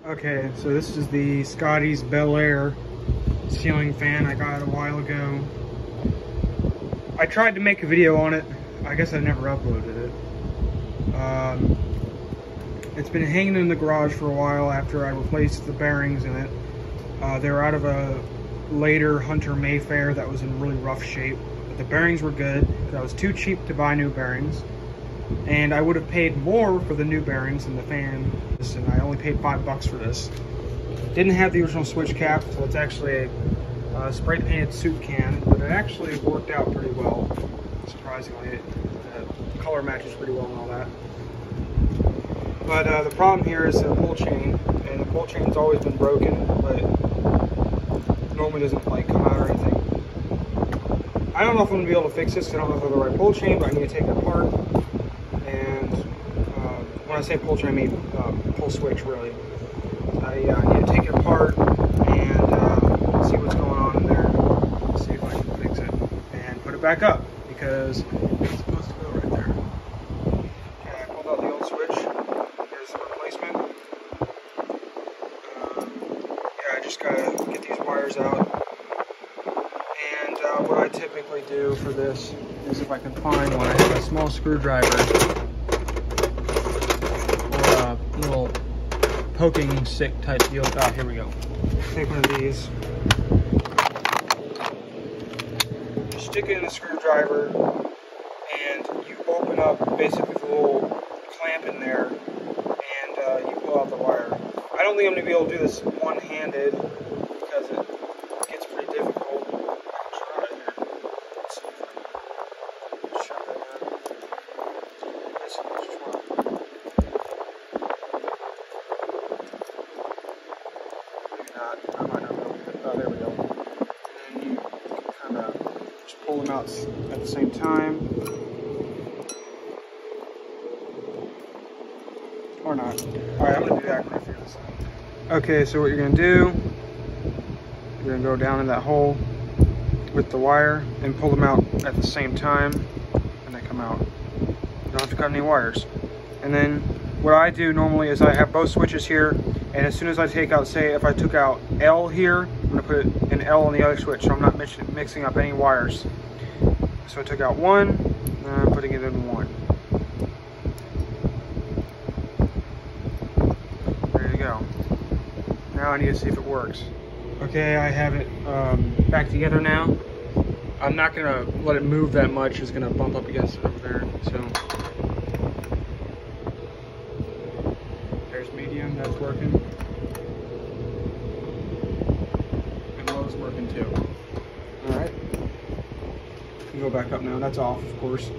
Okay, so this is the Scotty's Belair ceiling fan I got a while ago. I tried to make a video on it. I guess I never uploaded it. It's been hanging in the garage for a while after I replaced the bearings in it. They were out of a later Hunter Mayfair that was in really rough shape. But the bearings were good because I was too cheap to buy new bearings. And I would have paid more for the new bearings than the fan, and I only paid $5 for this. Didn't have the original switch cap, so it's actually a spray painted soup can, but it actually worked out pretty well, surprisingly. The color matches pretty well and all that. But the problem here is the pull chain, and the pull chain's always been broken, but normally doesn't like come out or anything. I don't know if I'm gonna be able to fix this. I don't know if I have the right pull chain, but I need to take it apart. When I say pull chain, I mean pull switch, really. I need to take it apart and see what's going on in there, see if I can fix it, and put it back up, because it's supposed to go right there. Okay, I pulled out the old switch. Here's the replacement. Yeah, I just gotta get these wires out. And what I typically do for this is, if I can find one, I have a small screwdriver. Little poking stick type deal. Ah, here we go. Take one of these. Stick it in the screwdriver, and you open up basically the little clamp in there, and you pull out the wire. I don't think I'm going to be able to do this one-handed because it gets pretty difficult. I can try it here. Let's see if I can shove that in. This is much fun. I might not be able to get it. Oh, there we go. And then you kind of just pull them out at the same time. Or not. Alright, I'm going to do that right through this. Okay, so what you're going to do, you're going to go down in that hole with the wire and pull them out at the same time, and they come out. You don't have to cut any wires. And then what I do normally is I have both switches here, and as soon as I take out, say if I took out L here, I'm going to put an L on the other switch, so I'm not mixing up any wires. So I took out one, and I'm putting it in one. There you go. Now I need to see if it works. Okay, I have it back together now. I'm not going to let it move that much. It's going to bump up against it over there. So there's medium, that's working. And low's working too. Alright. Can go back up now. That's off, of course.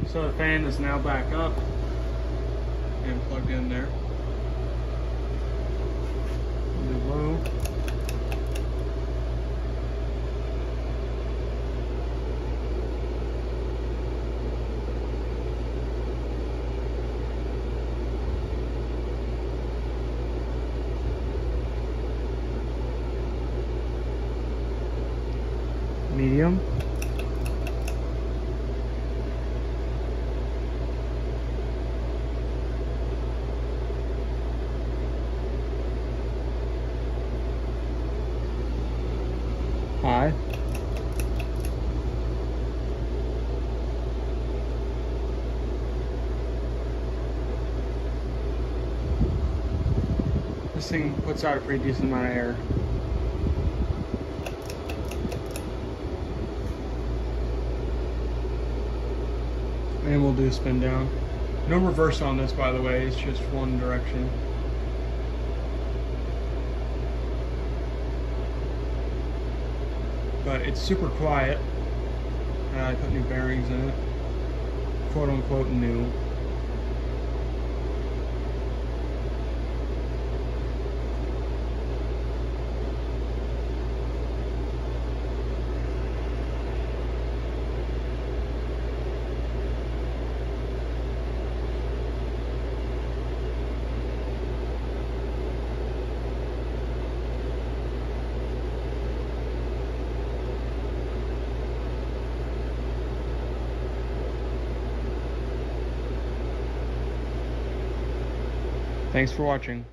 So the fan is now back up and plugged in there. And low. Medium. High. This thing puts out a pretty decent amount of air. And we'll do a spin down. No reverse on this, by the way, it's just one direction. But it's super quiet. I put new bearings in it. Quote unquote new. Thanks for watching.